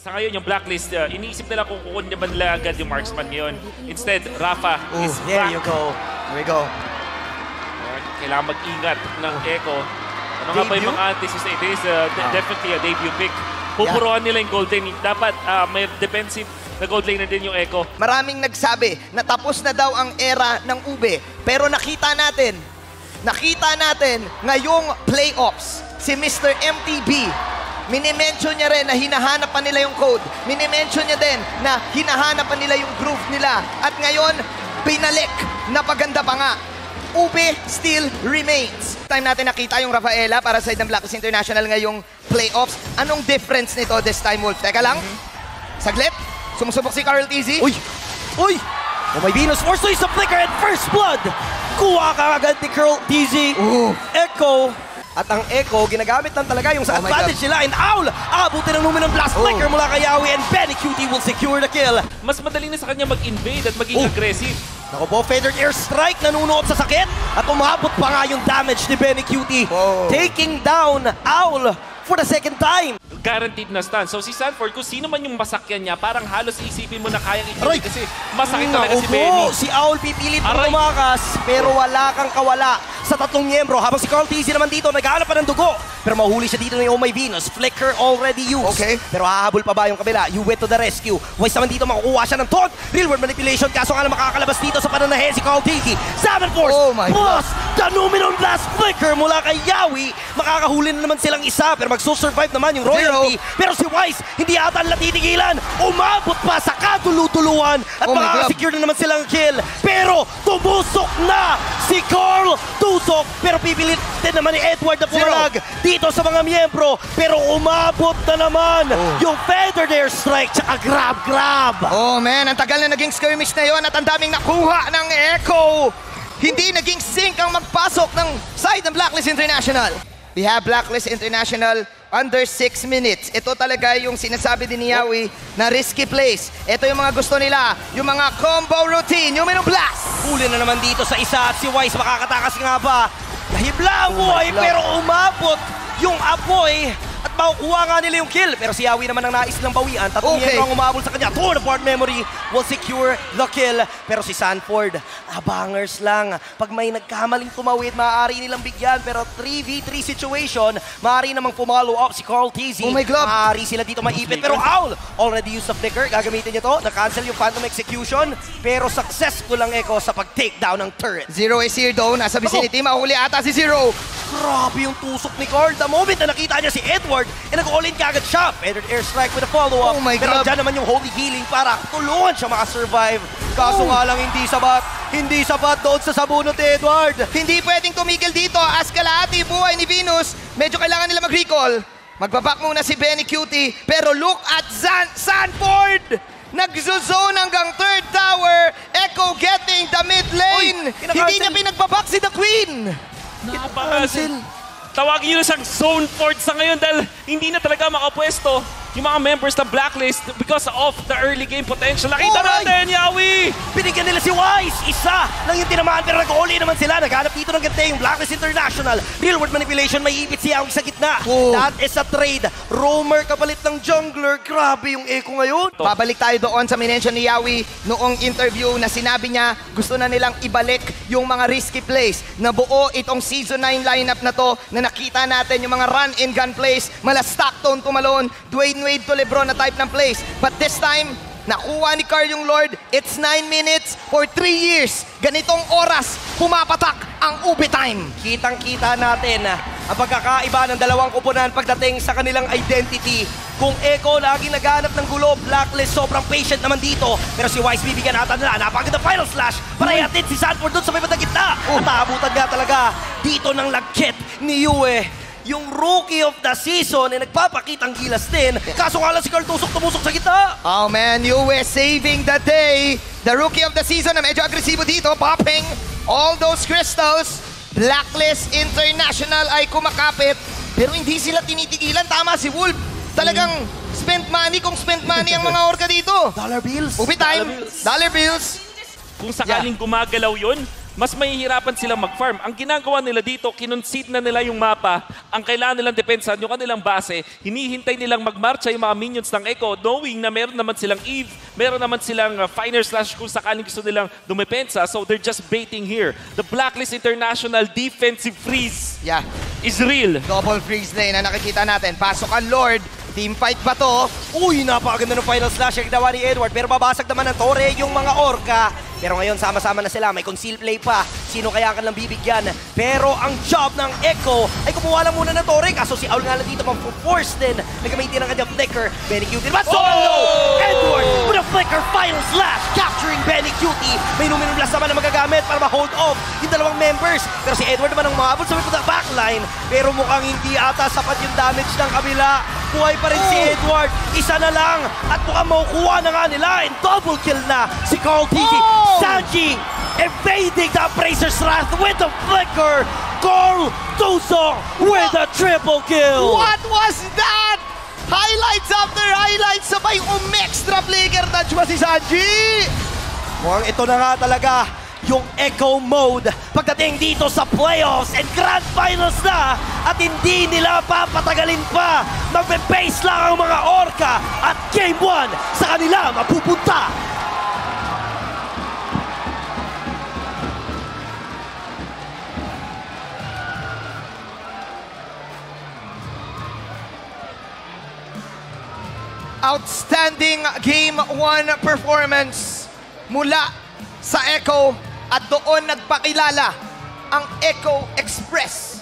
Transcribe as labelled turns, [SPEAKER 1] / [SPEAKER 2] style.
[SPEAKER 1] Sa ngayon, yung blacklist, iniisip nila kung kukunin ba nila agad yung marksman ngayon. Instead, Rafa is
[SPEAKER 2] there
[SPEAKER 1] back.
[SPEAKER 2] you go. There we go.
[SPEAKER 1] Kailangan mag-ingat ng Echo. Ano nga ba yung mga anti-system? It is definitely a debut pick. Pupuruan nila yung gold lane. Dapat may defensive na gold lane na din yung Echo.
[SPEAKER 3] Maraming nagsabi na tapos na daw ang era ng Ube. Pero nakita natin ngayong playoffs, si Mr. MTB, minimension niya rin na hinahanap pa nila yung code. Minimension niya din na hinahanap pa nila yung groove nila. At ngayon, pinalik na paganda pa nga. Ube still remains. Time natin nakita yung Rafaela para sa side ng Blacklist International ngayong playoffs. Anong difference nito this time, Wolf? Teka lang. Saglit. Sumusubok si Carl TZ.
[SPEAKER 2] Uy! Uy! Oh, may Venus force to use the flicker at first blood. Kuha ka agad ni Carl TZ. Echo. At ang Echo, ginagamit lang talaga yung sa advantage nila. And Owl, aabutin ng Luminous Blast Flicker mula kay Yawi. And Benny Cutie will secure the kill.
[SPEAKER 1] Mas madali na sa kanya mag-invade at maging aggressive.
[SPEAKER 2] Naku po, Feathered Airstrike, nanunuot sa sakit. At umabot pa nga yung damage ni Benny Cutie. Taking down Owl for the second time.
[SPEAKER 1] Guaranteed na stun. So si Sanford, kung sino man yung masakyan niya, parang halos isipin mo na kayang i-kill kasi masakit talaga si Benny.
[SPEAKER 2] Si Owl pipilit mo tumakas, pero wala kang kawala sa tatlong miyembro. Habang si Carl TZ naman dito, naghahanap pa ng dugo. Pero mahuli siya dito ng Oh My Venus. Flicker already used.
[SPEAKER 3] Okay.
[SPEAKER 2] Pero hahabol pa ba yung kabila? You went to the rescue. Wise naman dito, makukuha siya ng taunt. Real world manipulation. Kaso nga lang makakalabas dito sa pananahe si Carl TZ. Salmon Force plus the Numenon Blast Flicker mula kay Yawi. Makakahuli na naman silang isa, pero magsusurvive naman yung Royalty. Pero si Wise, hindi ata natitigilan. Umabot pa sa katulutuluan at makakasecure na naman silang kill. Pero tumusok na si Carl Tusok. Pero pipilit din naman ni Edward na pumalag dito sa mga miyembro. Pero umabot na naman yung Feathered Airstrike tsaka grab.
[SPEAKER 3] Oh man, ang tagal na naging skirmish na yon at ang daming nakuha ng Echo. Hindi naging sync ang magpasok ng side ng Blacklist International. We have Blacklist International under 6 minutes. Ito talaga yung sinasabi din ni Yawi na risky plays. Ito yung mga gusto nila, yung mga combo routine, yung Numenon Blast.
[SPEAKER 2] Huli na naman dito sa isa at si Wise makakatakas nga ba? Hibla ang buhay pero umabot yung apoy at makukuha nga nila yung kill. Pero si Yawi naman ang nais lang bawian. Tatlong miyembro ang umabol sa kanya. Torn apart memory will secure the kill. Pero si Sanford, abangers lang. Pag may nagkamaling tumawid, maaari nilang bigyan. Pero 3v3 situation, maaari namang pumalo up si Carl TZ.
[SPEAKER 3] Oh my God!
[SPEAKER 2] Maaari sila dito maipit. Pero Owl already used the flicker. Gagamitin niya to. Na-cancel yung Phantom Execution. Pero successful ang Echo sa pag-takedown ng turret.
[SPEAKER 3] Zero is here though. Nasa vicinity. Mahuli ata si Zero.
[SPEAKER 2] Grabe yung tusok ni Carl. The moment na nakita niya si Edward, nag-all-in kagad siya. Feathered Airstrike with a follow-up.
[SPEAKER 3] Oh my
[SPEAKER 2] Pero
[SPEAKER 3] God.
[SPEAKER 2] dyan naman yung Holy Healing para tulungan siya makasurvive. Kaso nga lang hindi sapat. Hindi sapat doon sa sabunot ni Edward.
[SPEAKER 3] Hindi pwedeng tumigil dito. As kalahati buhay ni Venus, medyo kailangan nila mag-recall. Magbaback muna si Benny Cutie. Pero look at Sanford! Nagzo-zone hanggang third tower. Echo getting the mid lane. Hindi niya pinagbaback si The Queen.
[SPEAKER 1] Napakasin. Tawagin nyo na siyang zone fort sa ngayon dahil hindi na talaga makapwesto yung mga members ng Blacklist because of the early game potential. Nakita natin, Yawi!
[SPEAKER 2] Binigyan nila si Wise. Isa lang yung tinamaan pero nag-all-in naman sila. Naghanap dito ng gante yung Blacklist International. Real world manipulation, may ipit si Yawi sa gitna. That is a trade. Roamer kapalit ng jungler. Grabe yung Echo ngayon.
[SPEAKER 3] Babalik tayo doon sa minention ni Yawi noong interview na sinabi niya gusto na nilang ibalik yung mga risky plays na buo itong Season 9 lineup na to na nakita natin yung mga run-and-gun plays, mala Stockton tumalon, Dwayne Wade to Lebron na type ng plays. But this time, nakuha ni Carl yung Lord. It's 9 minutes for 3 years. Ganitong oras, pumapatak ang Ube time.
[SPEAKER 2] Kitang-kita natin ang pagkakaiba ng dalawang koponan pagdating sa kanilang identity. Kung Echo laging naghanap ng gulo, Blacklist sobrang patient naman dito. Pero si Wise bibigyan ata nila. Napaganda final slash para iatid si Sanford doon sa may bandang gitna. At naabutan nga talaga dito ng lagkit ni Yue. Yung rookie of the season ay nagpapakitang gilas din. Kaso nga lang si Carl Tusok tumusok sa gitna.
[SPEAKER 3] Oh man, Yue saving the day. The rookie of the season na medyo agresibo dito, popping all those crystals. Blacklist International ay kumakapit. Pero hindi sila tinitigilan. Tama si Wolf. Talagang spend money kung spend money ang mga orka dito.
[SPEAKER 2] Dollar bills.
[SPEAKER 3] Ube time. Dollar bills.
[SPEAKER 1] Kung sakaling gumagalaw yun, mas mahihirapan silang mag-farm. Ang ginagawa nila dito, kinoncede na nila yung mapa. Ang kailangan nilang depensahan, yung kanilang base, hinihintay nilang magmarcha yung mga minions ng Echo, knowing na meron naman silang Eve, meron naman silang Finer Slash kung sakaling gusto nilang dumepensa. So they're just baiting here. The Blacklist International defensive freeze is real.
[SPEAKER 3] Double freeze lane na nakikita natin. Pasok ang Lord. Team fight ba to?
[SPEAKER 2] Uy, napakaganda ng final slash ang ginawa ni Edward. Pero babasag naman ng Torre yung mga Orca. Pero ngayon, sama-sama na sila. May conceal play pa. Sino kaya kanilang bibigyan? Pero ang job ng Echo ay kumuha lang muna ng Torre. Kaso si Aul nga lang dito mag-force din na gamitin ang kanyang flicker. Benny Cutie. But solo! Edward with a flicker final slash. Capturing Benny Cutie. May Numinum Blast naman na magagamit para ma-hold off yung dalawang members. Pero si Edward naman ang mahabol sa backline. Pero mukhang hindi ata sapat yung damage ng kabila. Buhay pa rin si Edward. Isa na lang. At mukhang makukuha na nga nila. And double kill na si Carl Tiki. Sanji evading the Bracer's Wrath with the flicker. Carl Tuso with a triple kill.
[SPEAKER 3] What was that? Highlights after highlights. Sabay extra flicker touch ba si Sanji?
[SPEAKER 2] Mukhang ito na nga talaga yung Echo mode pagdating dito sa playoffs and grand finals na at hindi nila papatagalin pa. Magbe-base lang ang mga Orca at Game 1 sa kanila mapupunta.
[SPEAKER 3] Outstanding Game 1 performance mula sa Echo at doon nagpakilala ang Echo Express.